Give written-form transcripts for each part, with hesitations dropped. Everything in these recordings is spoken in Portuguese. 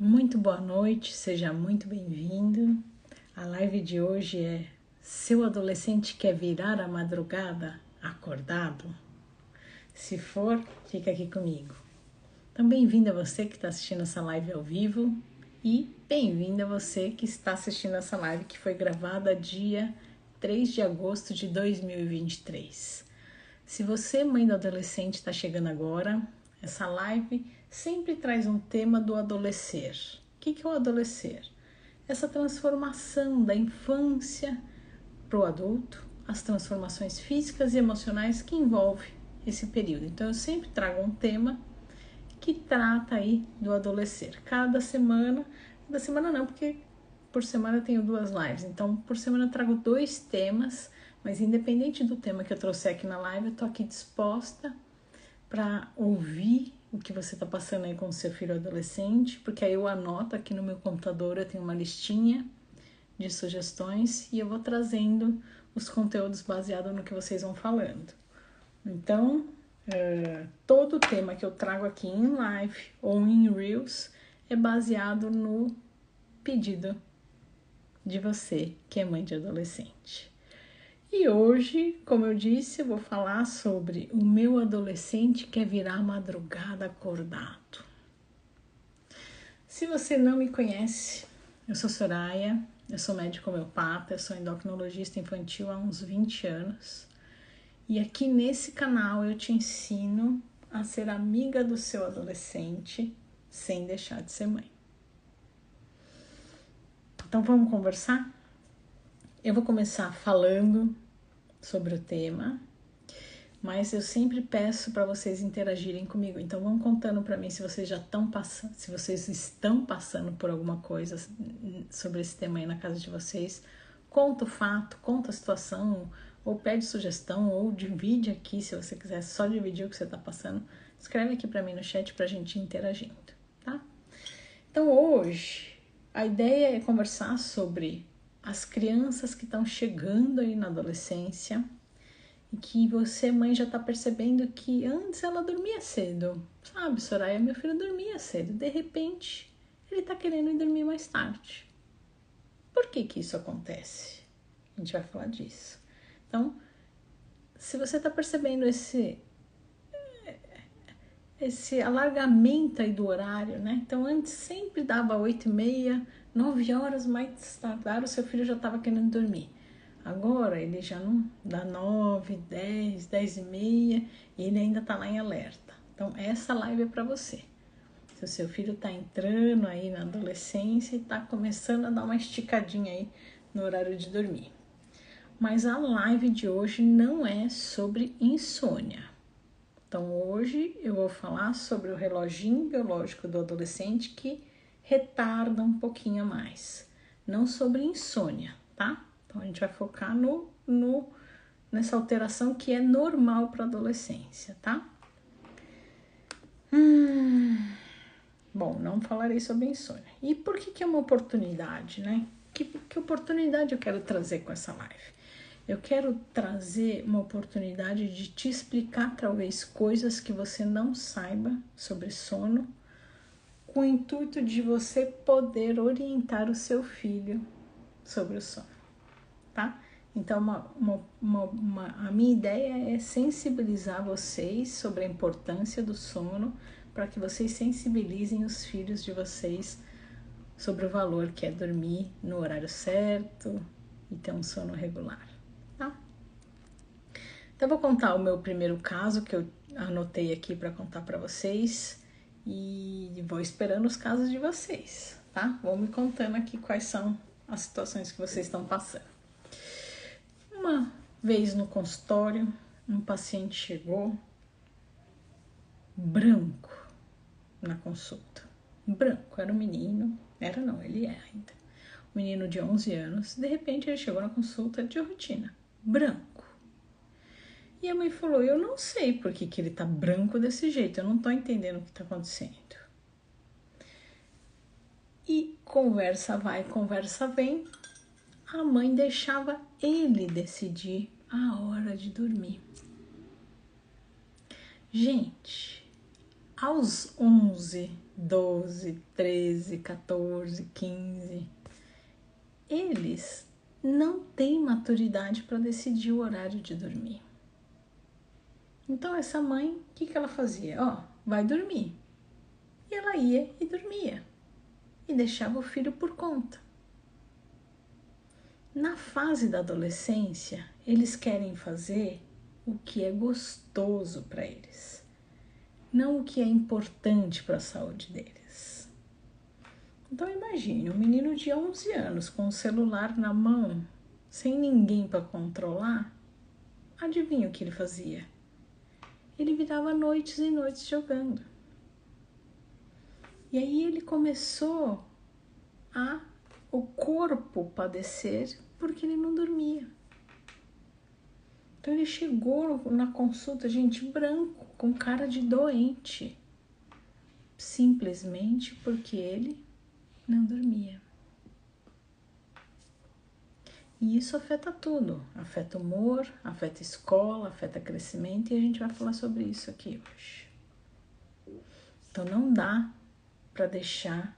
Muito boa noite, seja muito bem-vindo. A live de hoje é: seu adolescente quer virar a madrugada acordado? Se for, fica aqui comigo. Então, bem-vindo a você que está assistindo essa live ao vivo e bem-vindo a você que está assistindo essa live que foi gravada dia 3 de agosto de 2023. Se você, mãe do adolescente, está chegando agora, essa live sempre traz um tema do adolescer. O que é o adolescer? Essa transformação da infância para o adulto, as transformações físicas e emocionais que envolve esse período. Então eu sempre trago um tema que trata aí do adolescer. Cada semana não, porque por semana eu tenho 2 lives. Então por semana eu trago 2 temas, mas independente do tema que eu trouxer aqui na live, eu tô aqui disposta para ouvir o que você está passando aí com o seu filho adolescente, porque aí eu anoto aqui no meu computador, eu tenho uma listinha de sugestões e eu vou trazendo os conteúdos baseados no que vocês vão falando. Então, todo o tema que eu trago aqui em live ou em Reels é baseado no pedido de você que é mãe de adolescente. E hoje, como eu disse, eu vou falar sobre o meu adolescente quer virar madrugada acordado. Se você não me conhece, eu sou Soraya, eu sou médico homeopata, eu sou endocrinologista infantil há uns 20 anos. E aqui nesse canal eu te ensino a ser amiga do seu adolescente sem deixar de ser mãe. Então vamos conversar? Eu vou começar falando sobre o tema, mas eu sempre peço para vocês interagirem comigo. Então vão contando para mim se vocês já estão passando, se vocês estão passando por alguma coisa sobre esse tema aí na casa de vocês. Conta o fato, conta a situação, ou pede sugestão, ou divide aqui, se você quiser só dividir o que você está passando. Escreve aqui para mim no chat para a gente ir interagindo, tá? Então hoje a ideia é conversar sobre as crianças que estão chegando aí na adolescência e que você, mãe, já tá percebendo que antes ela dormia cedo. Sabe, Soraya, meu filho dormia cedo. De repente, ele tá querendo ir dormir mais tarde. Por que que isso acontece? A gente vai falar disso. Então, se você tá percebendo esse alargamento aí do horário, né? Então, antes sempre dava 8h30, 9 horas, mais tardar o seu filho já estava querendo dormir. Agora ele já não dá 9, 10, 10h30 e ele ainda tá lá em alerta. Então, essa live é para você. Se o seu filho tá entrando aí na adolescência e tá começando a dar uma esticadinha aí no horário de dormir. Mas a live de hoje não é sobre insônia. Então, hoje eu vou falar sobre o reloginho biológico do adolescente que retarda um pouquinho mais. Não sobre insônia, tá? Então, a gente vai focar nessa alteração que é normal para a adolescência, tá? Bom, não falarei sobre insônia. E por que é uma oportunidade, né? Que oportunidade eu quero trazer com essa live? Eu quero trazer uma oportunidade de te explicar talvez coisas que você não saiba sobre sono, com o intuito de você poder orientar o seu filho sobre o sono, tá? Então, a minha ideia é sensibilizar vocês sobre a importância do sono, para que vocês sensibilizem os filhos de vocês sobre o valor que é dormir no horário certo e ter um sono regular. Tá? Então, eu vou contar o meu primeiro caso que eu anotei aqui para contar para vocês e vou esperando os casos de vocês, tá? Vão me contando aqui quais são as situações que vocês estão passando. Uma vez no consultório, um paciente chegou branco na consulta. Branco, era um menino, ele é ainda. Um menino de 11 anos, de repente ele chegou na consulta de rotina, branco. E a mãe falou, eu não sei por que ele tá branco desse jeito, eu não tô entendendo o que tá acontecendo. E conversa vai, conversa vem, a mãe deixava ele decidir a hora de dormir. Gente, aos 11, 12, 13, 14, 15, eles não têm maturidade para decidir o horário de dormir. Então essa mãe, o que ela fazia? Ó, vai dormir. E ela ia e dormia. E deixava o filho por conta. Na fase da adolescência, eles querem fazer o que é gostoso para eles, não o que é importante para a saúde deles. Então imagine um menino de 11 anos com o celular na mão, sem ninguém para controlar. Adivinha o que ele fazia? Ele virava noites e noites jogando. E aí ele começou o corpo padecer porque ele não dormia. Então ele chegou na consulta, gente, branco, com cara de doente, simplesmente porque ele não dormia. E isso afeta tudo, afeta humor, afeta escola, afeta crescimento, e a gente vai falar sobre isso aqui hoje. Então não dá para deixar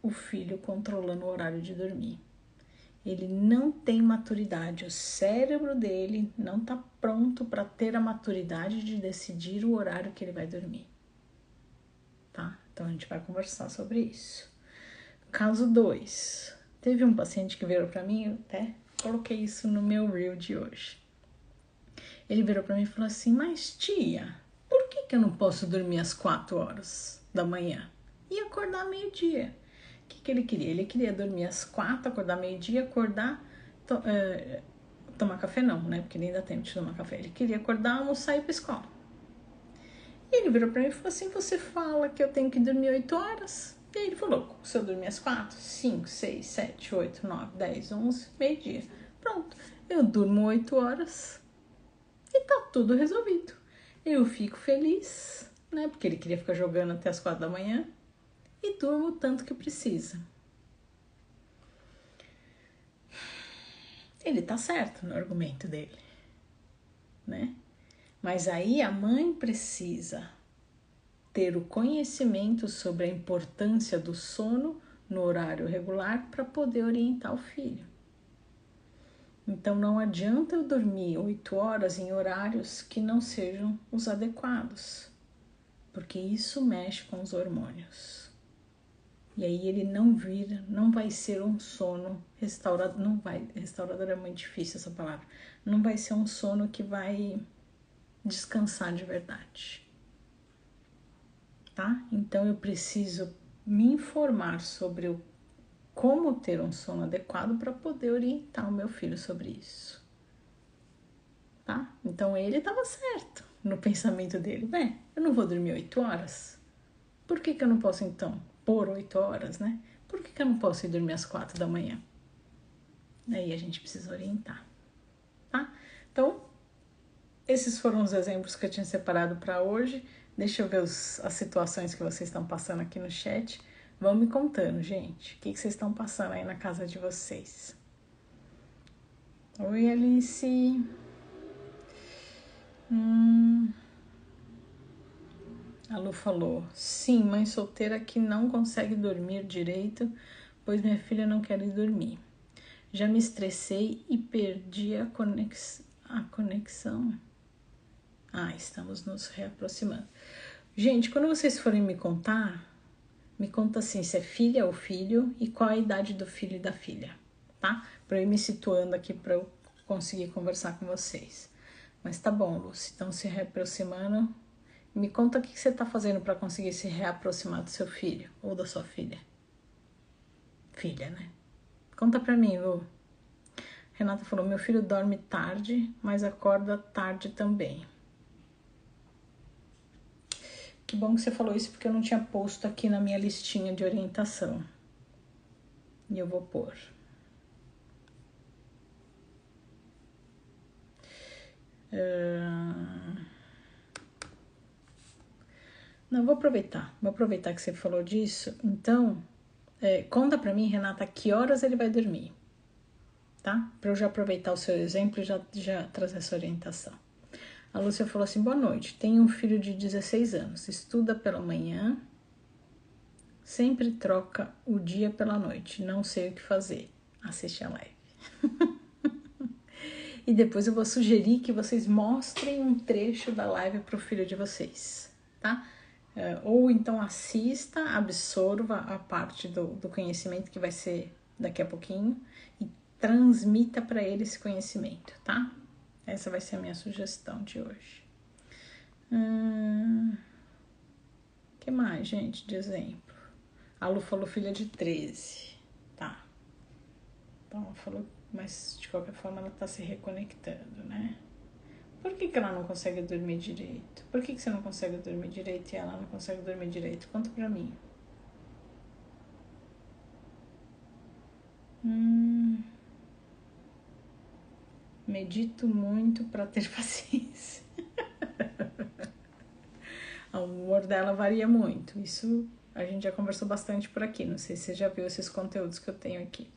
o filho controlando o horário de dormir. Ele não tem maturidade, o cérebro dele não está pronto para ter a maturidade de decidir o horário que ele vai dormir. Tá? Então a gente vai conversar sobre isso. Caso 2. Teve um paciente que virou para mim, eu até coloquei isso no meu reel de hoje. Ele virou para mim e falou assim: mas tia, por que eu não posso dormir às 4 horas da manhã e acordar meio-dia? O que ele queria? Ele queria dormir às 4, acordar meio-dia, acordar, tomar café não, né? Porque ele ainda tem que tomar café. Ele queria acordar, almoçar e ir pra escola. E ele virou pra mim e falou assim: você fala que eu tenho que dormir 8 horas? E aí ele falou: se eu dormir às 4, 5, 6, 7, 8, 9, 10, 11, meio-dia. Pronto, eu durmo 8 horas e tá tudo resolvido. Eu fico feliz, né? Porque ele queria ficar jogando até as 4 da manhã. E durmo o tanto que precisa. Ele tá certo no argumento dele, né? Mas aí a mãe precisa ter o conhecimento sobre a importância do sono no horário regular para poder orientar o filho. Então não adianta eu dormir 8 horas em horários que não sejam os adequados, porque isso mexe com os hormônios. E aí ele não vai ser um sono restaurador, restaurador é muito difícil essa palavra, não vai ser um sono que vai descansar de verdade, tá? Então eu preciso me informar sobre como ter um sono adequado para poder orientar o meu filho sobre isso, tá? Então ele estava certo no pensamento dele, eu não vou dormir 8 horas, por que eu não posso então por 8 horas, né? Por que eu não posso ir dormir às 4 da manhã? Aí a gente precisa orientar, tá? Então, esses foram os exemplos que eu tinha separado para hoje. Deixa eu ver as situações que vocês estão passando aqui no chat. Vão me contando, gente. O que vocês estão passando aí na casa de vocês? Oi, Alice. A Lu falou: sim, mãe solteira que não consegue dormir direito, pois minha filha não quer ir dormir. Já me estressei e perdi a conexão. Estamos nos reaproximando. Gente, quando vocês forem me conta assim, se é filha ou filho e qual a idade do filho e da filha, tá? Pra eu ir me situando aqui pra eu conseguir conversar com vocês. Mas tá bom, Lucy, estão se reaproximando. Me conta o que você tá fazendo pra conseguir se reaproximar do seu filho ou da sua filha. Filha, né? Conta pra mim, Lu. Renata falou: meu filho dorme tarde, mas acorda tarde também. Que bom que você falou isso, porque eu não tinha posto aqui na minha listinha de orientação. E eu vou pôr. Não, vou aproveitar que você falou disso. Então, conta pra mim, Renata, que horas ele vai dormir, tá? Pra eu já aproveitar o seu exemplo e já trazer essa orientação. A Lúcia falou assim, boa noite, tenho um filho de 16 anos, estuda pela manhã, sempre troca o dia pela noite, não sei o que fazer, assiste a live. E depois eu vou sugerir que vocês mostrem um trecho da live para o filho de vocês, tá? Ou então assista, absorva a parte do conhecimento que vai ser daqui a pouquinho e transmita para ele esse conhecimento, tá? Essa vai ser a minha sugestão de hoje. Que mais, gente, de exemplo? A Lu falou filha de 13, tá? Então ela falou, mas de qualquer forma ela tá se reconectando, né? Por que ela não consegue dormir direito? Por que você não consegue dormir direito e ela não consegue dormir direito? Conta pra mim. Medito muito pra ter paciência. O humor dela varia muito. Isso a gente já conversou bastante por aqui. Não sei se você já viu esses conteúdos que eu tenho aqui.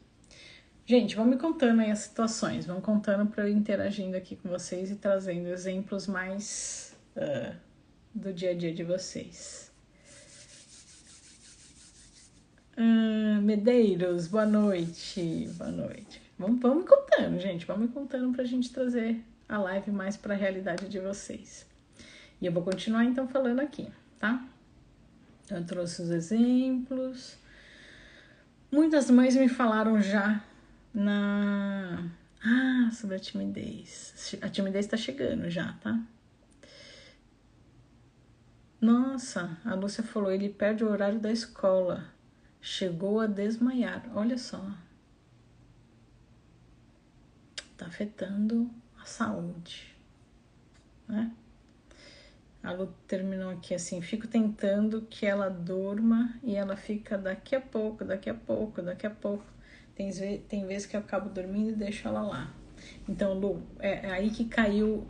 Gente, vão me contando aí as situações. Vão contando para eu ir interagindo aqui com vocês e trazendo exemplos mais do dia a dia de vocês. Medeiros, boa noite. Boa noite. Vamos me contando, gente. Vamos me contando pra gente trazer a live mais pra realidade de vocês. E eu vou continuar então falando aqui, tá? Eu trouxe os exemplos. Muitas mães me falaram já sobre a timidez. A timidez tá chegando já, tá? Nossa, a Lúcia falou, ele perde o horário da escola. Chegou a desmaiar. Olha só. Tá afetando a saúde, né? A Lu terminou aqui assim, fico tentando que ela durma e ela fica daqui a pouco. Tem vezes que eu acabo dormindo e deixo ela lá. Então, Lu, é aí que caiu,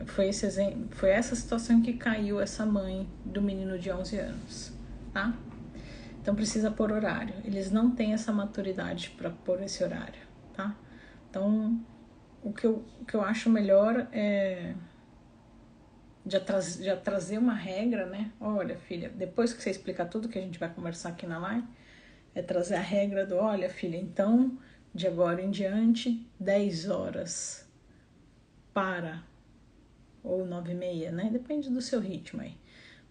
foi essa situação que caiu essa mãe do menino de 11 anos, tá? Então precisa pôr horário. Eles não têm essa maturidade para pôr esse horário, tá? Então, o que eu acho melhor é já trazer uma regra, né? Olha, filha, depois que você explicar tudo que a gente vai conversar aqui na live, é trazer a regra do, olha, filha, então, de agora em diante, 10 horas para, ou 9h30, né? Depende do seu ritmo aí.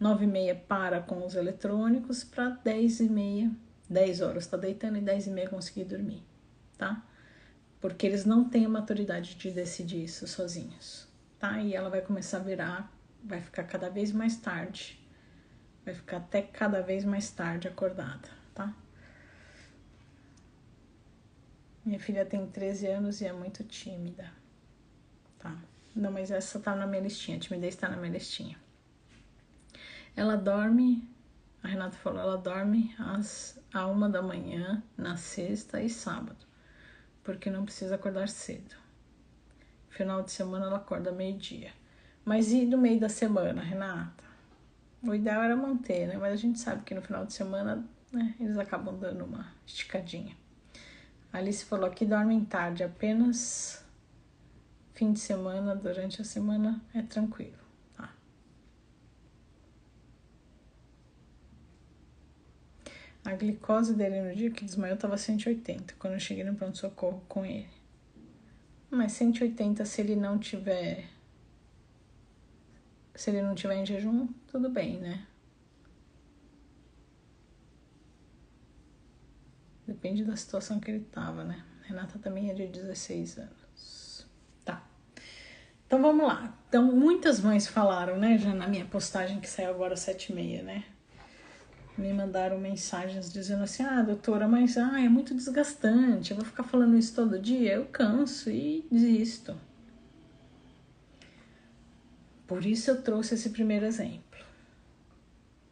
9h30 para com os eletrônicos para 10h30, 10 horas tá deitando e 10h30 conseguir dormir, tá? Porque eles não têm a maturidade de decidir isso sozinhos, tá? E ela vai começar a virar, vai ficar cada vez mais tarde, vai ficar até cada vez mais tarde acordada, tá? Minha filha tem 13 anos e é muito tímida, tá? Não, mas essa tá na minha listinha, a timidez tá na minha listinha. Ela dorme, a Renata falou, ela dorme às 1h na sexta e sábado, porque não precisa acordar cedo. Final de semana ela acorda meio-dia. Mas e no meio da semana, Renata? O ideal era manter, né? Mas a gente sabe que no final de semana, né, eles acabam dando uma esticadinha. A Alice falou que dormem tarde, apenas fim de semana, durante a semana é tranquilo. Tá? A glicose dele no dia que desmaiou estava 180, quando eu cheguei no pronto-socorro com ele. Mas 180 se ele não tiver em jejum, tudo bem, né? Depende da situação que ele tava, né? Renata também é de 16 anos. Tá. Então vamos lá. Então muitas mães falaram, né? Já na minha postagem que saiu agora às 7h30, né? Me mandaram mensagens dizendo assim, doutora, mas é muito desgastante. Eu vou ficar falando isso todo dia, eu canso e desisto. Por isso eu trouxe esse primeiro exemplo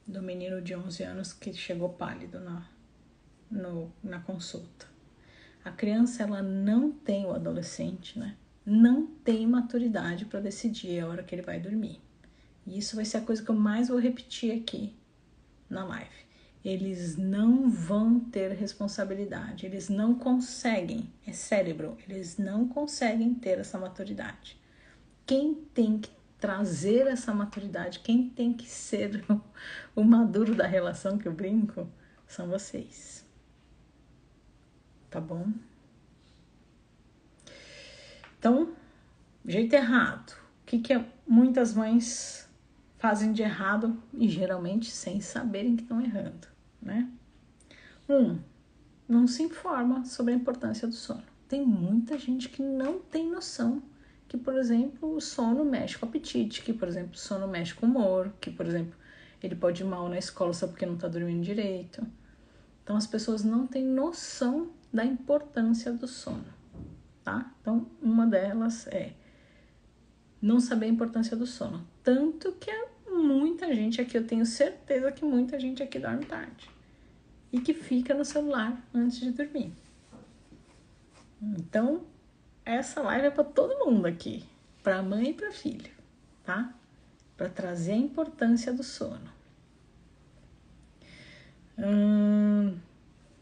do menino de 11 anos que chegou pálido na consulta. A criança, ela não tem, o adolescente, né? Não tem maturidade para decidir a hora que ele vai dormir. E isso vai ser a coisa que eu mais vou repetir aqui na live. Eles não vão ter responsabilidade, eles não conseguem, é cérebro, eles não conseguem ter essa maturidade. Quem tem que trazer essa maturidade, quem tem que ser o maduro da relação, que eu brinco, são vocês. Tá bom? Então, jeito errado. O que muitas mães fazem de errado e geralmente sem saberem que estão errando, né? Não se informa sobre a importância do sono. Tem muita gente que não tem noção que, por exemplo, o sono mexe com o apetite, que, por exemplo, o sono mexe com o humor, que, por exemplo, ele pode ir mal na escola só porque não está dormindo direito. Então, as pessoas não têm noção da importância do sono, tá? Então, uma delas é não saber a importância do sono. Tanto que muita gente aqui, eu tenho certeza que muita gente aqui dorme tarde. E que fica no celular antes de dormir. Então, essa live é para todo mundo aqui. Para mãe e para filho, tá? Para trazer a importância do sono.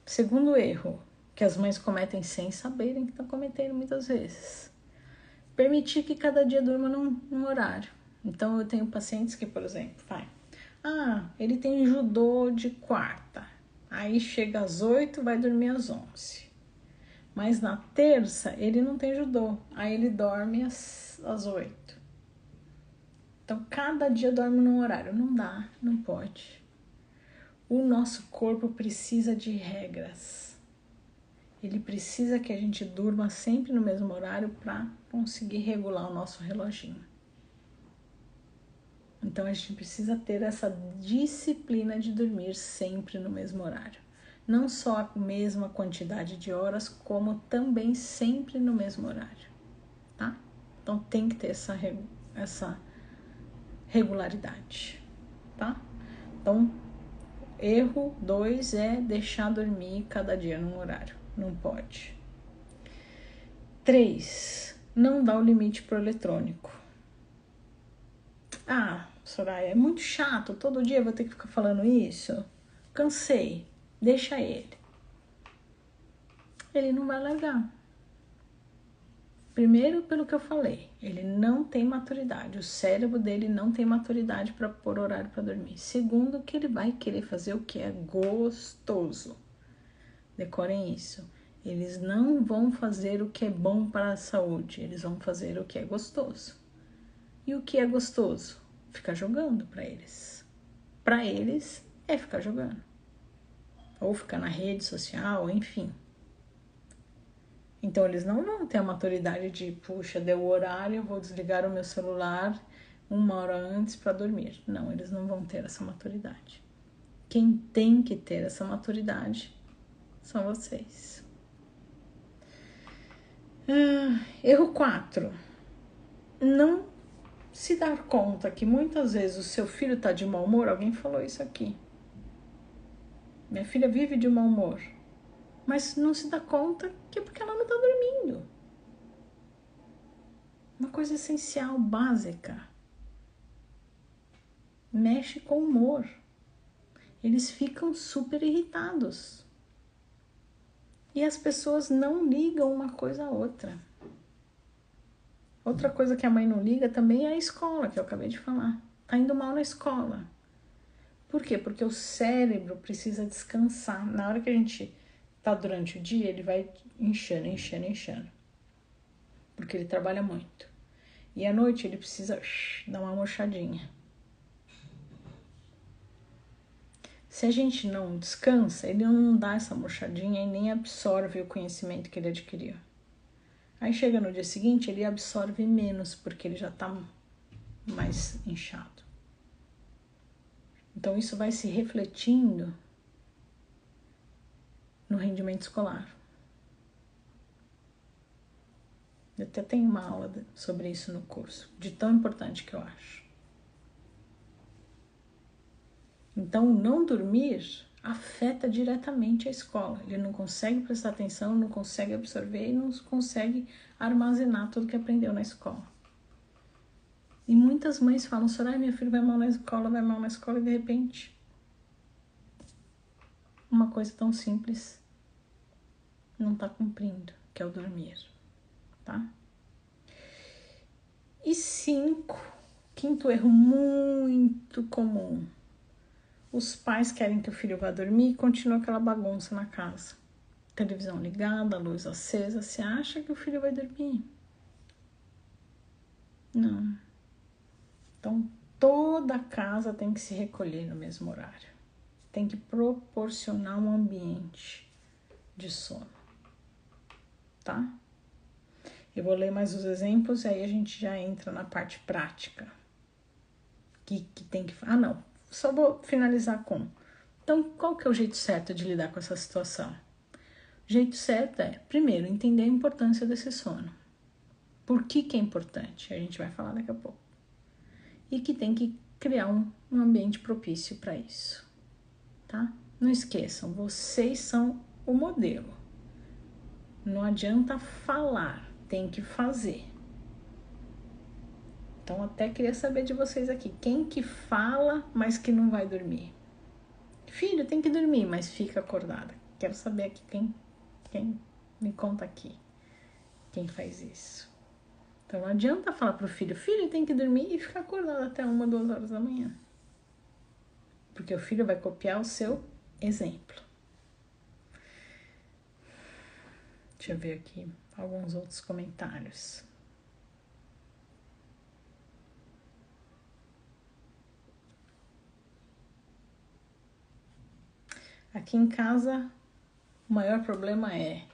Segundo erro, que as mães cometem sem saberem que estão cometendo muitas vezes. Permitir que cada dia durma num horário. Então, eu tenho pacientes que, por exemplo, ele tem judô de quarta. Aí chega às 8, vai dormir às 11. Mas na terça, ele não tem judô. Aí ele dorme às 8. Então, cada dia dorme num horário. Não dá, não pode. O nosso corpo precisa de regras. Ele precisa que a gente durma sempre no mesmo horário para conseguir regular o nosso reloginho. Então, a gente precisa ter essa disciplina de dormir sempre no mesmo horário. Não só a mesma quantidade de horas, como também sempre no mesmo horário, tá? Então, tem que ter essa regularidade, tá? Então, erro 2 é deixar dormir cada dia num horário. Não pode. 3, não dá o limite pro eletrônico. Soraya, é muito chato, todo dia eu vou ter que ficar falando isso. Cansei, deixa ele. Ele não vai largar. Primeiro, pelo que eu falei, ele não tem maturidade. O cérebro dele não tem maturidade para pôr horário para dormir. Segundo, que ele vai querer fazer o que é gostoso. Decorem isso. Eles não vão fazer o que é bom para a saúde. Eles vão fazer o que é gostoso. E o que é gostoso? Ficar jogando para eles. Para eles é ficar jogando. Ou ficar na rede social, enfim. Então, eles não vão ter a maturidade de, puxa, deu o horário, eu vou desligar o meu celular 1 hora antes para dormir. Não, eles não vão ter essa maturidade. Quem tem que ter essa maturidade são vocês. Erro 4. Não se dar conta que muitas vezes o seu filho está de mau humor. Alguém falou isso aqui. Minha filha vive de mau humor. Mas não se dá conta que é porque ela não está dormindo. Uma coisa essencial, básica. Mexe com o humor. Eles ficam super irritados. E as pessoas não ligam uma coisa a outra. Outra coisa que a mãe não liga também é a escola, que eu acabei de falar. Tá indo mal na escola. Por quê? Porque o cérebro precisa descansar. Na hora que a gente tá durante o dia, ele vai inchando. Porque ele trabalha muito. E à noite ele precisa dar uma murchadinha. Se a gente não descansa, ele não dá essa murchadinha e nem absorve o conhecimento que ele adquiriu. Aí chega no dia seguinte, ele absorve menos, porque ele já tá mais inchado. Então, isso vai se refletindo no rendimento escolar. Eu até tenho uma aula sobre isso no curso, de tão importante que eu acho. Então, não dormir afeta diretamente a escola. Ele não consegue prestar atenção, não consegue absorver e não consegue armazenar tudo que aprendeu na escola. E muitas mães falam, Soraya, meu filho vai mal na escola, e de repente, uma coisa tão simples não está cumprindo, que é o dormir, tá? E 5, Quinto erro muito comum. Os pais querem que o filho vá dormir e continua aquela bagunça na casa. Televisão ligada, luz acesa. Você acha que o filho vai dormir? Não. Então, toda a casa tem que se recolher no mesmo horário. Tem que proporcionar um ambiente de sono. Tá? Eu vou ler mais os exemplos e aí a gente já entra na parte prática. Que tem que... Ah, não. Só vou finalizar com... Então, qual que é o jeito certo de lidar com essa situação? O jeito certo é, primeiro, entender a importância desse sono. Por que é importante? A gente vai falar daqui a pouco. E que tem que criar um ambiente propício para isso. Tá? Não esqueçam, vocês são o modelo. Não adianta falar, tem que fazer. Então, até queria saber de vocês aqui. Quem que fala, mas que não vai dormir? Filho, tem que dormir, mas fica acordada. Quero saber aqui quem me conta aqui. Quem faz isso? Então, não adianta falar pro filho, filho, tem que dormir e ficar acordado até 1, 2 horas da manhã. Porque o filho vai copiar o seu exemplo. Deixa eu ver aqui alguns outros comentários. Aqui em casa, o maior problema é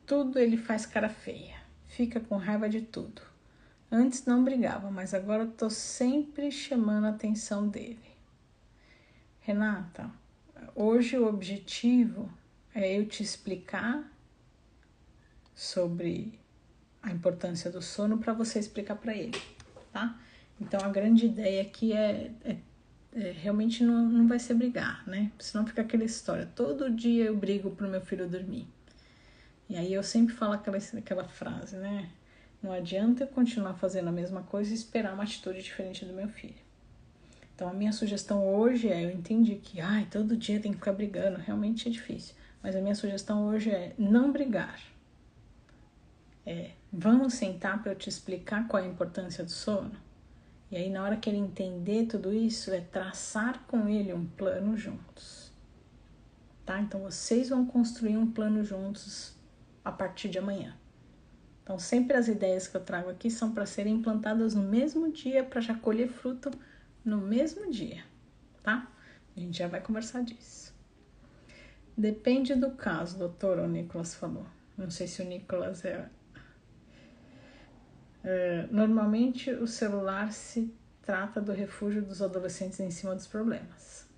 tudo ele faz cara feia. Fica com raiva de tudo. Antes não brigava, mas agora tô sempre chamando a atenção dele. Renata, hoje o objetivo é eu te explicar sobre a importância do sono para você explicar para ele, tá? Então a grande ideia aqui realmente não vai ser brigar, né? Senão fica aquela história, todo dia eu brigo pro meu filho dormir. E aí eu sempre falo aquela frase, né? Não adianta eu continuar fazendo a mesma coisa e esperar uma atitude diferente do meu filho. Então, a minha sugestão hoje eu entendi que, todo dia tem que ficar brigando, realmente é difícil. Mas a minha sugestão hoje é não brigar. Vamos sentar para eu te explicar qual é a importância do sono? E aí, na hora que ele entender tudo isso, traçar com ele um plano juntos. Tá? Então, vocês vão construir um plano juntos a partir de amanhã. Então, sempre as ideias que eu trago aqui são para serem implantadas no mesmo dia, para já colher fruto no mesmo dia, tá? A gente já vai conversar disso. Depende do caso, doutor, o Nicolas falou. Não sei se o Nicolas normalmente o celular se trata do refúgio dos adolescentes em cima dos problemas.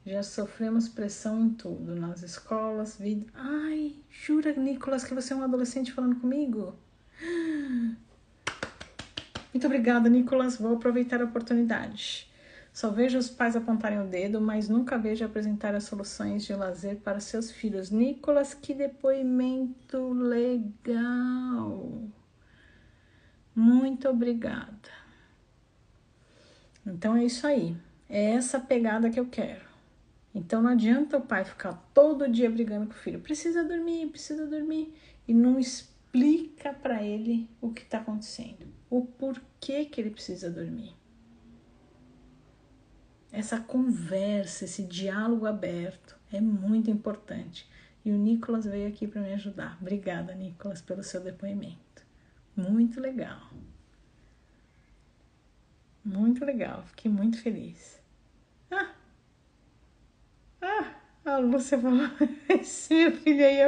Já sofremos pressão em tudo, nas escolas, vida... Ai, jura, Nicolas, que você é um adolescente falando comigo? Muito obrigada, Nicolas. Vou aproveitar a oportunidade. Só vejo os pais apontarem o dedo, mas nunca vejo apresentar as soluções de lazer para seus filhos. Nicolas, que depoimento legal. Muito obrigada. Então é isso aí. É essa pegada que eu quero. Então não adianta o pai ficar todo dia brigando com o filho. Precisa dormir. E não explica para ele o que está acontecendo. O porquê que ele precisa dormir. Essa conversa, esse diálogo aberto é muito importante. E o Nicolas veio aqui para me ajudar. Obrigada, Nicolas, pelo seu depoimento. Muito legal. Muito legal. Fiquei muito feliz. A Lúcia falou, esse meu filho aí,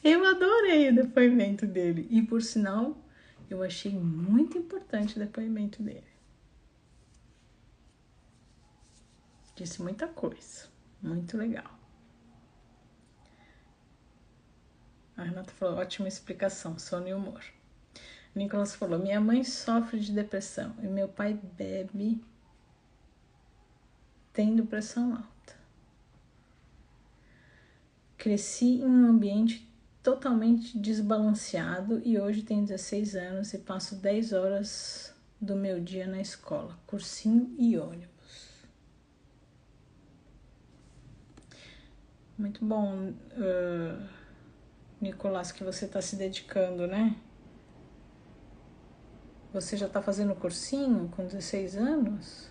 eu adorei o depoimento dele. E, por sinal, eu achei muito importante o depoimento dele. Disse muita coisa. Muito legal. A Renata falou, ótima explicação, sono e humor. O Nicolas falou, minha mãe sofre de depressão e meu pai bebe tendo pressão alta. Cresci em um ambiente totalmente desbalanceado e hoje tenho 16 anos e passo 10 horas do meu dia na escola, cursinho e ônibus. Muito bom, Nicolás, que você está se dedicando, né? Você já está fazendo cursinho com 16 anos?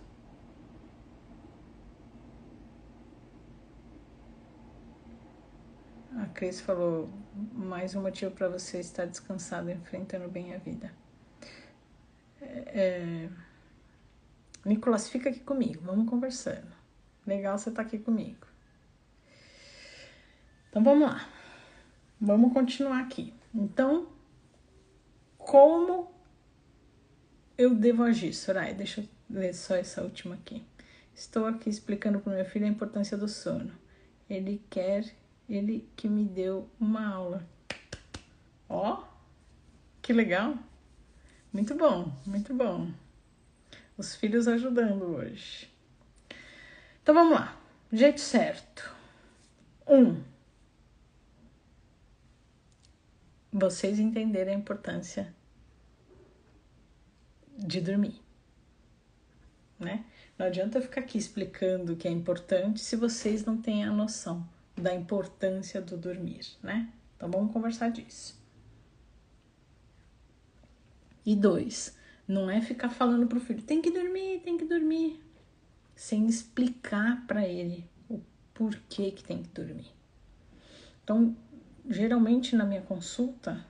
A Cris falou, mais um motivo para você estar descansado, enfrentando bem a vida. Nicolas, fica aqui comigo, vamos conversando. Legal você estar aqui comigo. Então vamos lá, vamos continuar aqui. Então, como eu devo agir, Soraya? Deixa eu ler só essa última aqui. Estou aqui explicando para o meu filho a importância do sono. Ele que me deu uma aula. Ó, que legal. Muito bom, muito bom. Os filhos ajudando hoje. Então vamos lá. Jeito certo. 1. Vocês entenderem a importância de dormir, né? Não adianta eu ficar aqui explicando o que é importante se vocês não têm a noção da importância do dormir, né? Então vamos conversar disso. E 2, não é ficar falando pro filho, tem que dormir, sem explicar para ele o porquê que tem que dormir. Então, geralmente na minha consulta,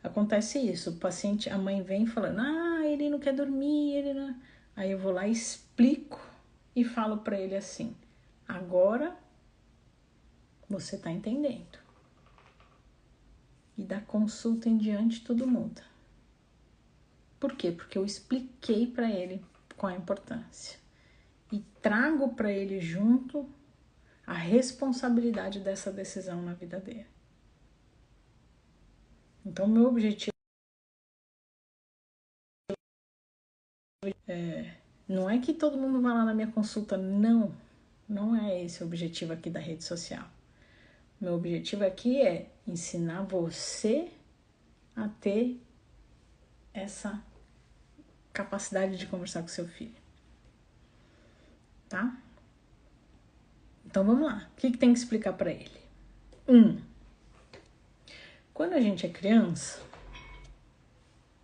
acontece isso, o paciente, a mãe vem falando, ele não quer dormir, ele não... Aí eu vou lá, explico e falo para ele assim, agora você tá entendendo. E da consulta em diante tudo muda. Por quê? Porque eu expliquei para ele qual a importância. E trago para ele junto a responsabilidade dessa decisão na vida dele. Então, meu objetivo não é que todo mundo vá lá na minha consulta, não é esse o objetivo aqui da rede social. Meu objetivo aqui é ensinar você a ter essa capacidade de conversar com seu filho, tá? Então vamos lá, o que tem que explicar para ele? 1. Quando a gente é criança,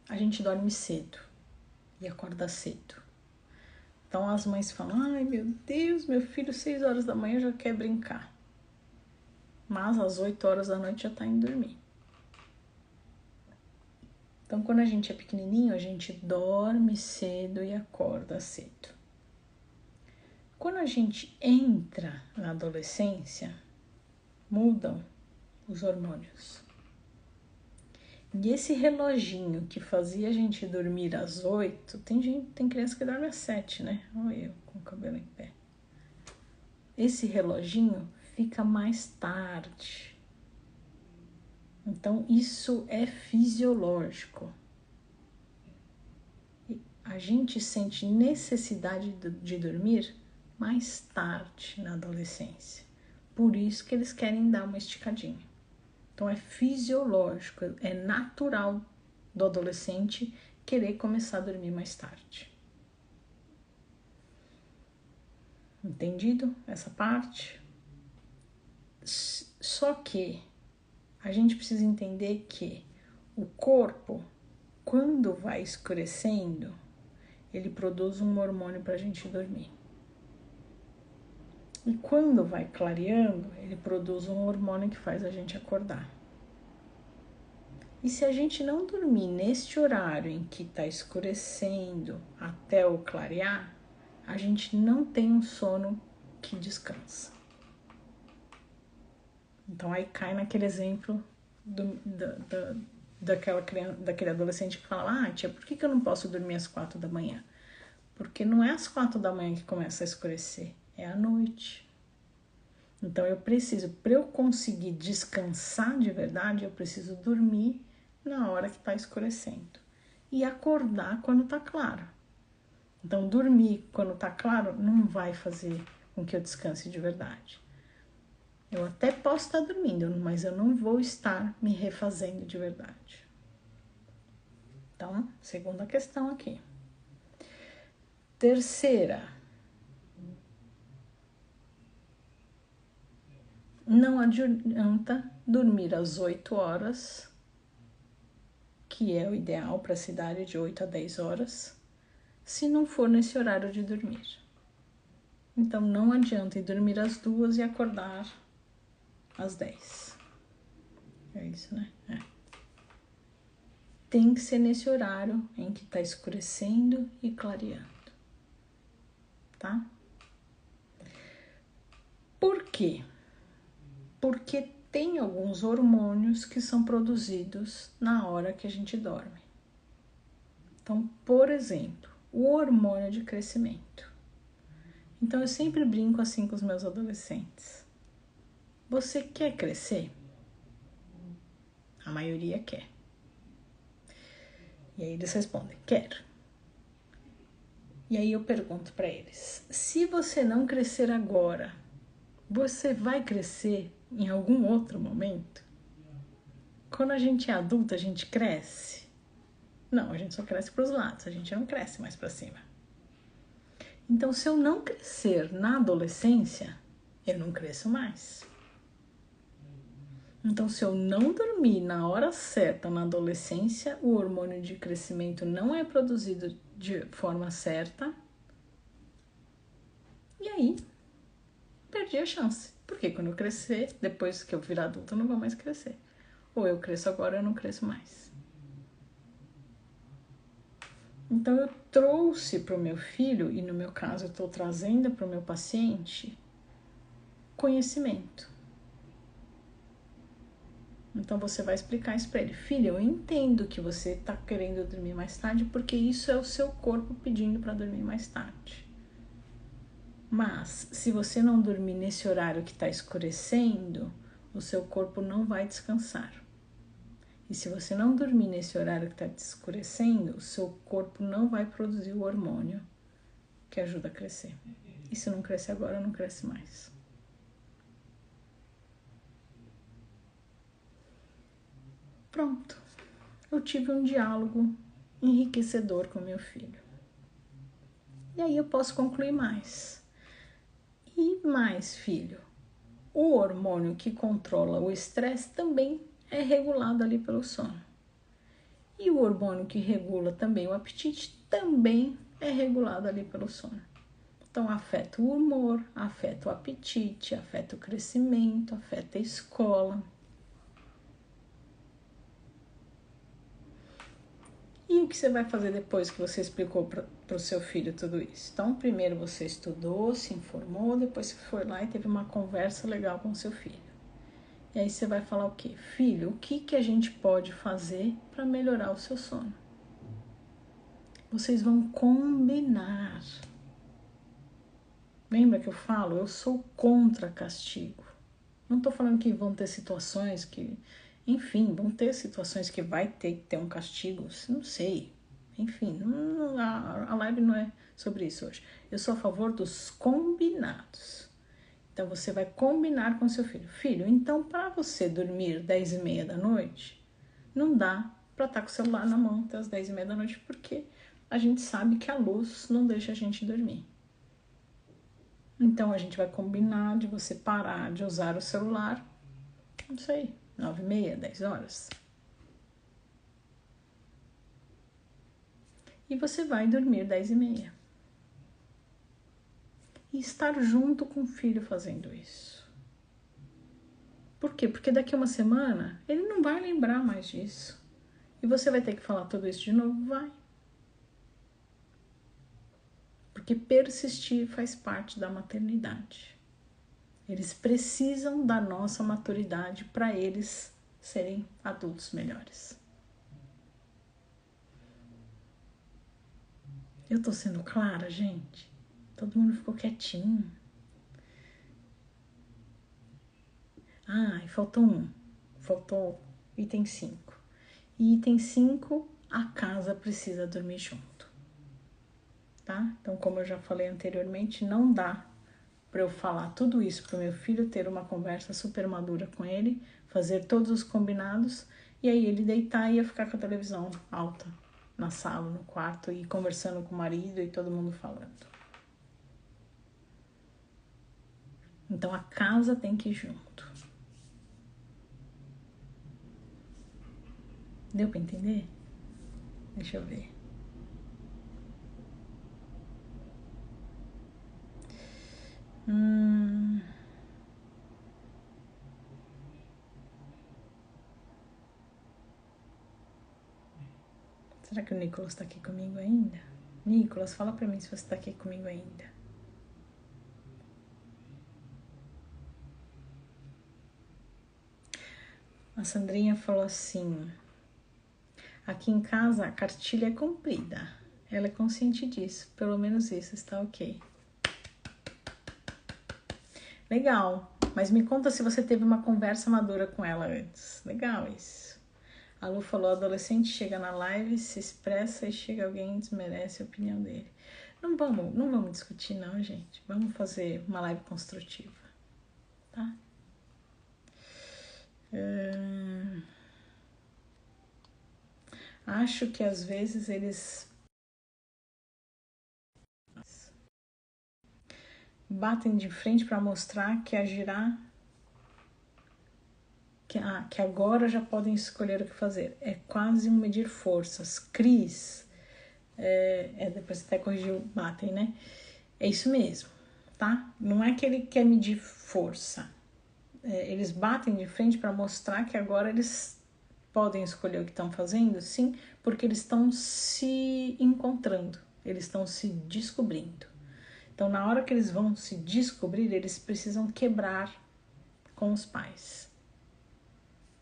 a gente dorme cedo e acorda cedo. Então as mães falam, ai meu Deus, meu filho 6 horas da manhã já quer brincar. Mas às 8 horas da noite já tá indo dormir. Então quando a gente é pequenininho, a gente dorme cedo e acorda cedo. Quando a gente entra na adolescência, mudam os hormônios. E esse reloginho que fazia a gente dormir às 8, tem criança que dorme às 7, né? Olha eu com o cabelo em pé. Esse reloginho fica mais tarde. Então, isso é fisiológico. A gente sente necessidade de dormir mais tarde na adolescência. Por isso que eles querem dar uma esticadinha. Então, é fisiológico, é natural do adolescente querer começar a dormir mais tarde. Entendido essa parte? Só que a gente precisa entender que o corpo, quando vai escurecendo, ele produz um hormônio para a gente dormir. E quando vai clareando, ele produz um hormônio que faz a gente acordar. E se a gente não dormir neste horário em que está escurecendo até o clarear, a gente não tem um sono que descansa. Então aí cai naquele exemplo daquele adolescente que fala, tia, por que eu não posso dormir às 4 da manhã? Porque não é às 4 da manhã que começa a escurecer, é à noite. Então eu preciso, para eu conseguir descansar de verdade, eu preciso dormir na hora que está escurecendo e acordar quando está claro. Então dormir quando está claro não vai fazer com que eu descanse de verdade. Eu até posso estar dormindo, mas eu não vou estar me refazendo de verdade. Então, segunda questão aqui. Terceira, não adianta dormir às 8 horas que é o ideal para a cidade, de 8 a 10 horas, se não for nesse horário de dormir. Então, não adianta ir dormir às 2 e acordar às 10. É isso, né? É. Tem que ser nesse horário em que está escurecendo e clareando, tá? Por quê? Porque tem alguns hormônios que são produzidos na hora que a gente dorme. Então, por exemplo, o hormônio de crescimento. Então, eu sempre brinco assim com os meus adolescentes. Você quer crescer? A maioria quer. E aí eles respondem, quero. E aí eu pergunto para eles, se você não crescer agora, você vai crescer em algum outro momento? Quando a gente é adulto, a gente cresce? Não, a gente só cresce para os lados, a gente não cresce mais para cima. Então, se eu não crescer na adolescência, eu não cresço mais. Então, se eu não dormir na hora certa na adolescência, o hormônio de crescimento não é produzido de forma certa. E aí, perdi a chance. Porque quando eu crescer, depois que eu virar adulta, eu não vou mais crescer. Ou eu cresço agora, eu não cresço mais. Então, eu trouxe para o meu filho, e no meu caso, eu estou trazendo para o meu paciente, conhecimento. Então, você vai explicar isso para ele. Filho, eu entendo que você está querendo dormir mais tarde, porque isso é o seu corpo pedindo para dormir mais tarde. Mas, se você não dormir nesse horário que está escurecendo, o seu corpo não vai descansar. E se você não dormir nesse horário que está escurecendo, o seu corpo não vai produzir o hormônio que ajuda a crescer. E se não crescer agora, não cresce mais. Pronto. Eu tive um diálogo enriquecedor com meu filho. E aí eu posso concluir mais. E mais, filho, o hormônio que controla o estresse também é regulado ali pelo sono. E o hormônio que regula também o apetite também é regulado ali pelo sono. Então, afeta o humor, afeta o apetite, afeta o crescimento, afeta a escola. E o que você vai fazer depois que você explicou para o seu filho tudo isso? Então, primeiro você estudou, se informou, depois você foi lá e teve uma conversa legal com o seu filho. E aí você vai falar o quê? Filho, o que a gente pode fazer para melhorar o seu sono? Vocês vão combinar. Lembra que eu falo? Eu sou contra castigo. Não estou falando que vão ter situações que... Enfim, vão ter situações que vai ter que ter um castigo. Não sei. Enfim, a live não é sobre isso hoje. Eu sou a favor dos combinados. Então, você vai combinar com seu filho. Filho, então, para você dormir 10h30 da noite, não dá para estar com o celular na mão até as 10h30 da noite, porque a gente sabe que a luz não deixa a gente dormir. Então, a gente vai combinar de você parar de usar o celular, não sei, 9h30, 10 horas. E você vai dormir 10h30. E estar junto com o filho fazendo isso. Por quê? Porque daqui a uma semana ele não vai lembrar mais disso. E você vai ter que falar tudo isso de novo? Vai. Porque persistir faz parte da maternidade. Eles precisam da nossa maturidade para eles serem adultos melhores. Eu tô sendo clara, gente? Todo mundo ficou quietinho. Ah, e faltou um. Faltou item 5. E item 5, a casa precisa dormir junto. Tá? Então, como eu já falei anteriormente, não dá para eu falar tudo isso para o meu filho, ter uma conversa super madura com ele, fazer todos os combinados, e aí ele deitar e ia ficar com a televisão alta na sala, no quarto, e conversando com o marido e todo mundo falando. Então, a casa tem que ir junto. Deu para entender? Deixa eu ver. Será que o Nicolas tá aqui comigo ainda? Nicolas, fala pra mim se você tá aqui comigo ainda. A Sandrinha falou assim: aqui em casa a cartilha é cumprida. Ela é consciente disso. Pelo menos isso está ok. Legal. Mas me conta se você teve uma conversa madura com ela antes. Legal isso. A Lu falou: adolescente chega na live, se expressa e chega alguém e desmerece a opinião dele. Não vamos discutir não, gente. Vamos fazer uma live construtiva, tá? Acho que às vezes eles batem de frente para mostrar que agirá, que agora já podem escolher o que fazer. É quase um medir forças. Cris, depois você até corrigiu, batem, né? É isso mesmo, tá? Não é que ele quer medir força. Eles batem de frente para mostrar que agora eles podem escolher o que estão fazendo, sim, porque eles estão se encontrando, eles estão se descobrindo. Então, na hora que eles vão se descobrir, eles precisam quebrar com os pais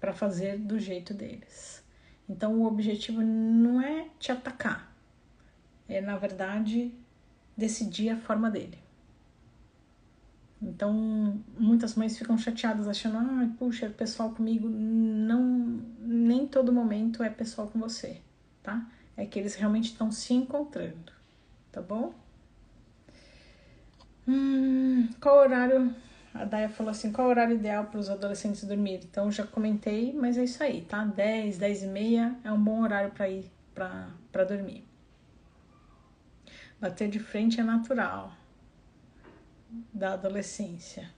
para fazer do jeito deles. Então, o objetivo não é te atacar, é, na verdade, decidir a forma dele. Então, muitas mães ficam chateadas, achando, puxa, é pessoal comigo. Não, nem todo momento é pessoal com você, tá? É que eles realmente estão se encontrando, tá bom? Qual horário? A Daya falou assim, qual o horário ideal para os adolescentes dormir? Então, já comentei, mas é isso aí, tá? 10, 10 e meia é um bom horário para ir para dormir. Bater de frente é natural da adolescência.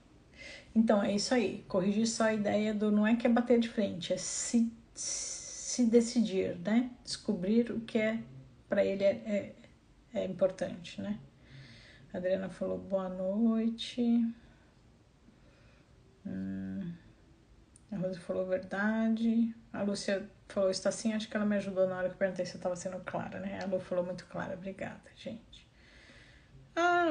Então, é isso aí. Corrigir só a ideia do não é que é bater de frente, é se decidir, né? Descobrir o que é para ele é importante, né? A Adriana falou boa noite. A Rosa falou verdade. A Lúcia falou está sim. Acho que ela me ajudou na hora que eu perguntei se eu estava sendo clara, né? A Lu falou muito clara. Obrigada, gente.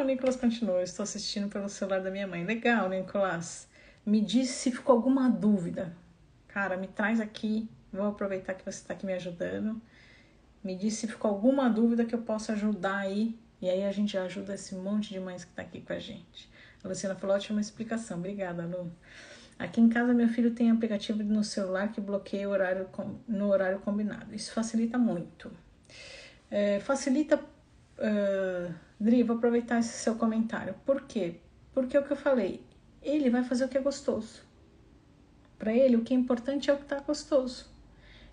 O Nicolas continuou. Estou assistindo pelo celular da minha mãe. Legal, Nicolas. Me diz se ficou alguma dúvida. Cara, me traz aqui. Vou aproveitar que você está aqui me ajudando. Me diz se ficou alguma dúvida que eu possa ajudar aí. E aí a gente já ajuda esse monte de mães que está aqui com a gente. A Luciana falou, ótima explicação. Obrigada, Lu. Aqui em casa, meu filho tem aplicativo no celular que bloqueia no horário combinado. Isso facilita muito. Dri, vou aproveitar esse seu comentário. Por quê? Porque é o que eu falei. Ele vai fazer o que é gostoso. Para ele, o que é importante é o que está gostoso.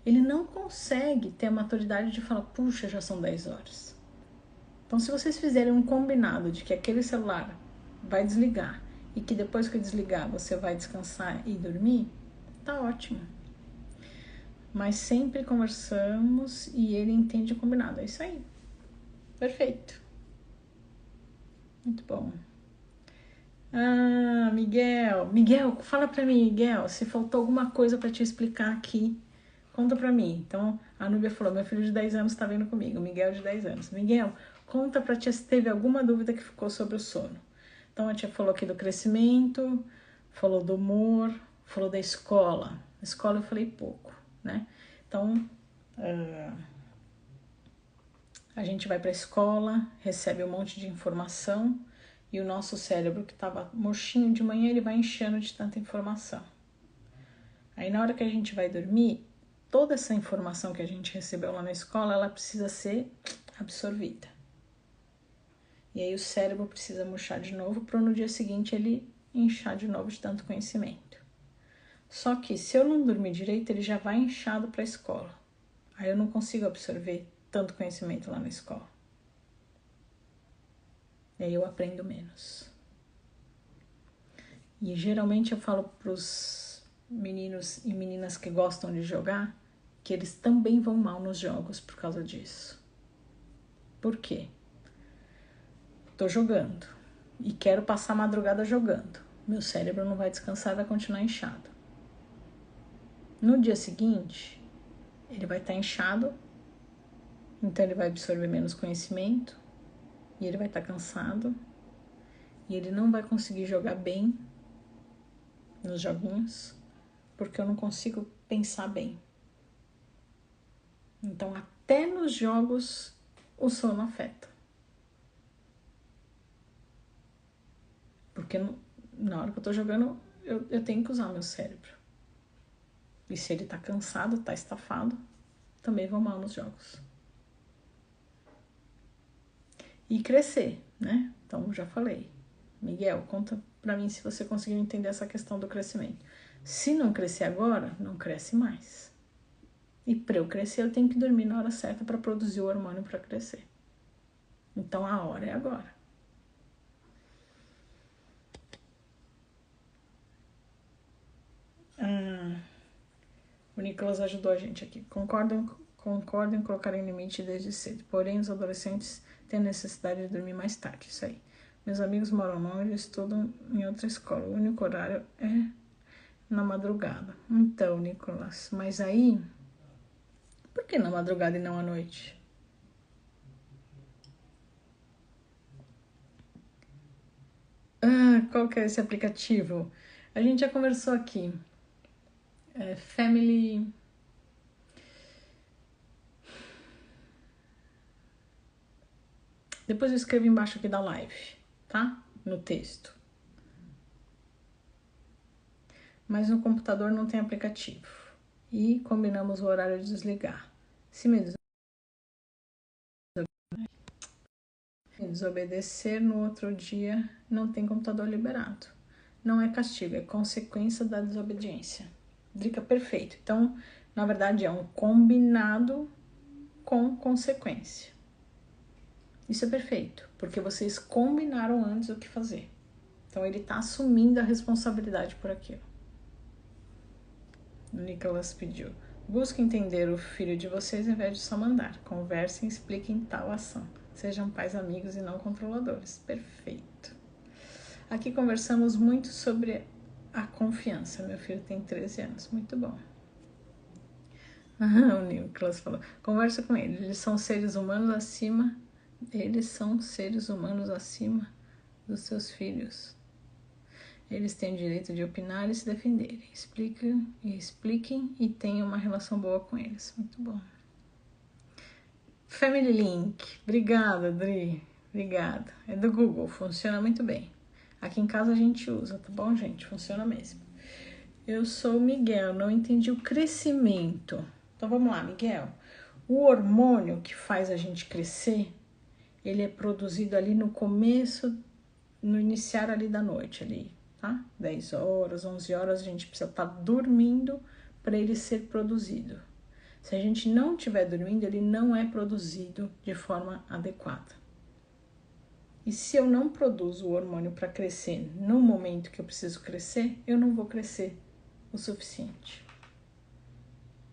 Ele não consegue ter a maturidade de falar, puxa, já são 10 horas. Então, se vocês fizerem um combinado de que aquele celular vai desligar e que depois que desligar você vai descansar e dormir, tá ótimo. Mas sempre conversamos e ele entende o combinado. É isso aí. Perfeito. Muito bom. Miguel, fala pra mim, Miguel, se faltou alguma coisa pra te explicar aqui, conta pra mim. Então, a Núbia falou, meu filho de 10 anos tá vindo comigo, Miguel de 10 anos. Miguel, conta pra tia se teve alguma dúvida que ficou sobre o sono. Então, a tia falou aqui do crescimento, falou do humor, falou da escola. Na escola eu falei pouco, né? Então, a gente vai pra escola, recebe um monte de informação e o nosso cérebro, que estava murchinho de manhã, ele vai enchendo de tanta informação. Aí, na hora que a gente vai dormir, toda essa informação que a gente recebeu lá na escola, ela precisa ser absorvida. E aí o cérebro precisa murchar de novo para no dia seguinte ele inchar de novo de tanto conhecimento. Só que se eu não dormir direito, ele já vai inchado para a escola. Aí eu não consigo absorver tanto conhecimento lá na escola. E aí eu aprendo menos. E geralmente eu falo para os meninos e meninas que gostam de jogar que eles também vão mal nos jogos por causa disso. Por quê? Tô jogando e quero passar a madrugada jogando. Meu cérebro não vai descansar, vai continuar inchado. No dia seguinte, ele vai estar inchado, então ele vai absorver menos conhecimento e ele vai estar cansado e ele não vai conseguir jogar bem nos joguinhos porque eu não consigo pensar bem. Então, até nos jogos, o sono afeta. Porque na hora que eu tô jogando, eu tenho que usar meu cérebro. E se ele tá cansado, tá estafado, também vou mal nos jogos. E crescer, né? Então, já falei. Miguel, conta pra mim se você conseguiu entender essa questão do crescimento. Se não crescer agora, não cresce mais. E para eu crescer, eu tenho que dormir na hora certa para produzir o hormônio para crescer. Então, a hora é agora. O Nicolas ajudou a gente aqui. Concordo em colocar em limite desde cedo. Porém, os adolescentes têm necessidade de dormir mais tarde. Isso aí. Meus amigos moram longe e estudam em outra escola. O único horário é na madrugada. Então, Nicolas, mas aí... Por que na madrugada e não à noite? Qual que é esse aplicativo? A gente já conversou aqui. Family... Depois eu escrevo embaixo aqui da live, tá? No texto. Mas no computador não tem aplicativo. E combinamos o horário de desligar. Se me desobedecer no outro dia, não tem computador liberado. Não é castigo, é consequência da desobediência. Dica perfeita. Então, na verdade, é um combinado com consequência. Isso é perfeito, porque vocês combinaram antes o que fazer. Então, ele está assumindo a responsabilidade por aquilo. O Nicolas pediu: busquem entender o filho de vocês ao invés de só mandar. Conversem e expliquem tal ação. Sejam pais amigos e não controladores. Perfeito. Aqui conversamos muito sobre a confiança. Meu filho tem 13 anos. Muito bom. O Nicolas falou: conversa com eles. Eles são seres humanos acima. Eles são seres humanos acima dos seus filhos. Eles têm o direito de opinar e se defenderem. Expliquem e tenham uma relação boa com eles. Muito bom. Family Link. Obrigada, Adri. Obrigada. É do Google. Funciona muito bem. Aqui em casa a gente usa, tá bom, gente? Funciona mesmo. Eu sou o Miguel. Não entendi o crescimento. Então, vamos lá, Miguel. O hormônio que faz a gente crescer, ele é produzido ali no começo, no iniciar ali da noite, ali. Tá? 10 horas, 11 horas, a gente precisa estar dormindo para ele ser produzido. Se a gente não estiver dormindo, ele não é produzido de forma adequada. E se eu não produzo o hormônio para crescer no momento que eu preciso crescer, eu não vou crescer o suficiente.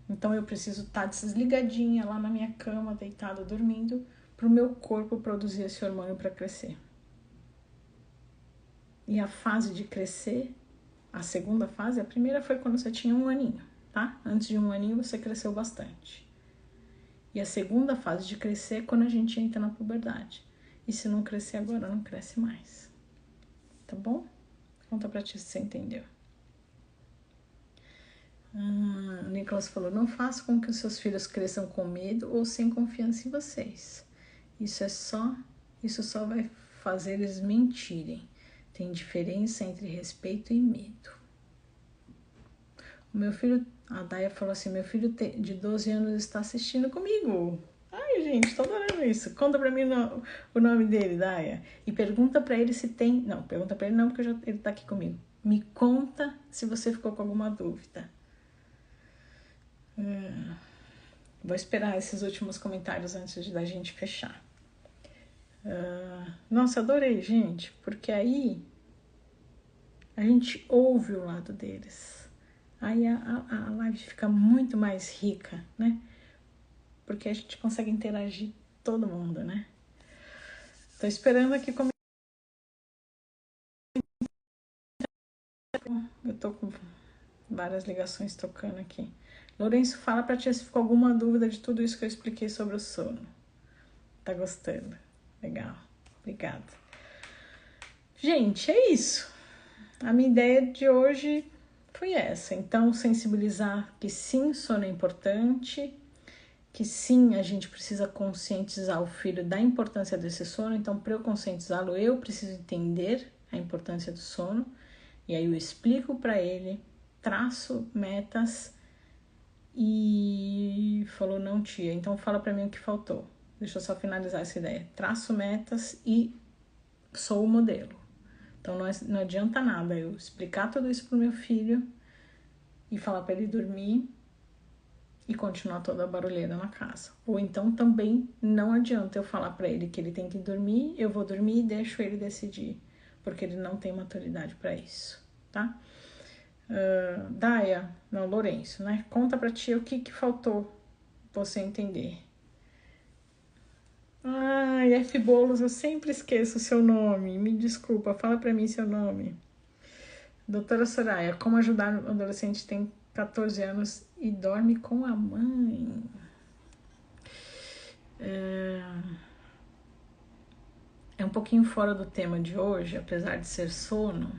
Então eu preciso estar desligadinha lá na minha cama, deitada, dormindo, para o meu corpo produzir esse hormônio para crescer. E a fase de crescer, a segunda fase, a primeira foi quando você tinha 1 aninho, tá? Antes de 1 aninho você cresceu bastante. E a segunda fase de crescer é quando a gente entra na puberdade. E se não crescer agora, não cresce mais. Tá bom? Conta pra ti se você entendeu. O Nicolas falou: não faça com que os seus filhos cresçam com medo ou sem confiança em vocês. Isso só vai fazer eles mentirem. Tem diferença entre respeito e medo. O meu filho, a Daya falou assim: meu filho de 12 anos está assistindo comigo. Ai, gente, tô adorando isso. Conta pra mim o nome dele, Daya. E pergunta pra ele se tem... Não, pergunta pra ele não, porque ele tá aqui comigo. Me conta se você ficou com alguma dúvida. Vou esperar esses últimos comentários antes da gente fechar. Nossa, adorei, gente, porque aí a gente ouve o lado deles. Aí a live fica muito mais rica, né? Porque a gente consegue interagir todo mundo, né? Tô esperando aqui como eu tô com várias ligações tocando aqui. Lourenço, fala pra tia se ficou alguma dúvida de tudo isso que eu expliquei sobre o sono. Tá gostando? Legal. Obrigada. Gente, é isso. A minha ideia de hoje foi essa. Então, sensibilizar que sim, sono é importante, que sim, a gente precisa conscientizar o filho da importância desse sono. Então, para eu conscientizá-lo, eu preciso entender a importância do sono. E aí eu explico para ele, traço metas e falou, não, tia, então fala para mim o que faltou. Deixa eu só finalizar essa ideia. Traço metas e sou o modelo. Então não adianta nada eu explicar tudo isso pro meu filho e falar para ele dormir e continuar toda a barulheira na casa. Ou então também não adianta eu falar para ele que ele tem que dormir, eu vou dormir e deixo ele decidir, porque ele não tem maturidade para isso, tá? Daia, não, Lourenço, né? Conta pra tia o que faltou você entender. Ai, F. Boulos, eu sempre esqueço o seu nome. Me desculpa, fala pra mim seu nome. Doutora Soraya, como ajudar um adolescente que tem 14 anos e dorme com a mãe? É um pouquinho fora do tema de hoje, apesar de ser sono,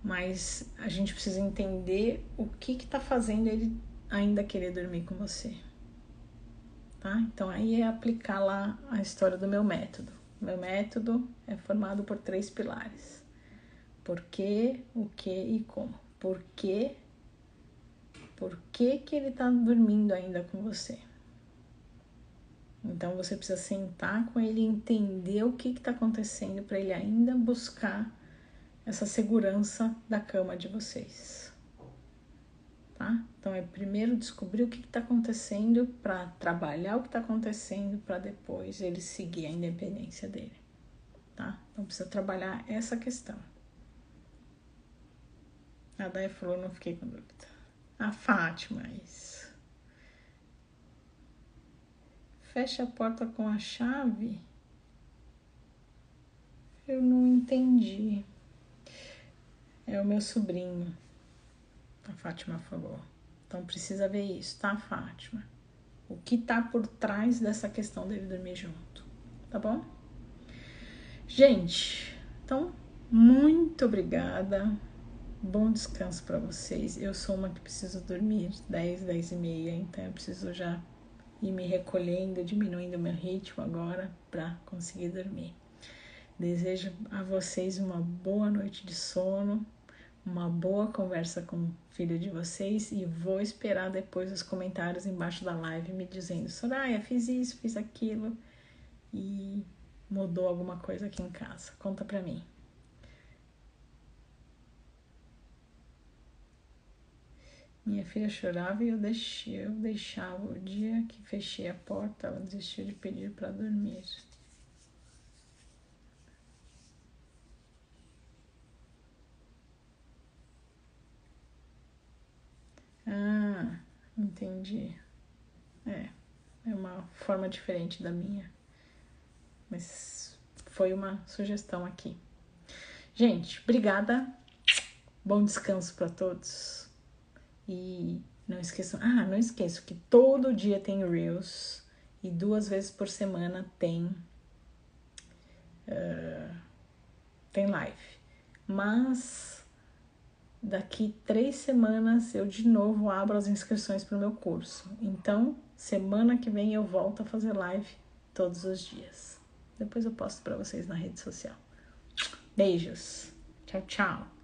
mas a gente precisa entender o que tá fazendo ele ainda querer dormir com você. Tá? Então, aí é aplicar lá a história do meu método. Meu método é formado por 3 pilares. Por quê, o que e como. Por que ele tá dormindo ainda com você? Então, você precisa sentar com ele e entender o que tá acontecendo para ele ainda buscar essa segurança da cama de vocês. Tá? Então, é primeiro descobrir o que está acontecendo para trabalhar o que está acontecendo para depois ele seguir a independência dele. Tá? Então, precisa trabalhar essa questão. A Daia falou, não fiquei com dúvida. A Fátima, isso. Fecha a porta com a chave? Eu não entendi. É o meu sobrinho. A Fátima falou. Então, precisa ver isso, tá, Fátima? O que tá por trás dessa questão dele dormir junto, tá bom? Gente, então, muito obrigada. Bom descanso para vocês. Eu sou uma que preciso dormir 10 e meia, então eu preciso já ir me recolhendo, diminuindo o meu ritmo agora para conseguir dormir. Desejo a vocês uma boa noite de sono, uma boa conversa com o filho de vocês e vou esperar depois os comentários embaixo da live me dizendo: Soraya, fiz isso, fiz aquilo e mudou alguma coisa aqui em casa. Conta pra mim. Minha filha chorava e eu deixava. O dia que fechei a porta, ela desistiu de pedir para dormir. Ah, entendi. É uma forma diferente da minha. Mas foi uma sugestão aqui. Gente, obrigada. Bom descanso para todos. E não esqueçam, não esqueço que todo dia tem Reels e 2 vezes por semana tem live. Mas daqui 3 semanas eu de novo abro as inscrições para o meu curso. Então, semana que vem eu volto a fazer live todos os dias. Depois eu posto para vocês na rede social. Beijos. Tchau, tchau.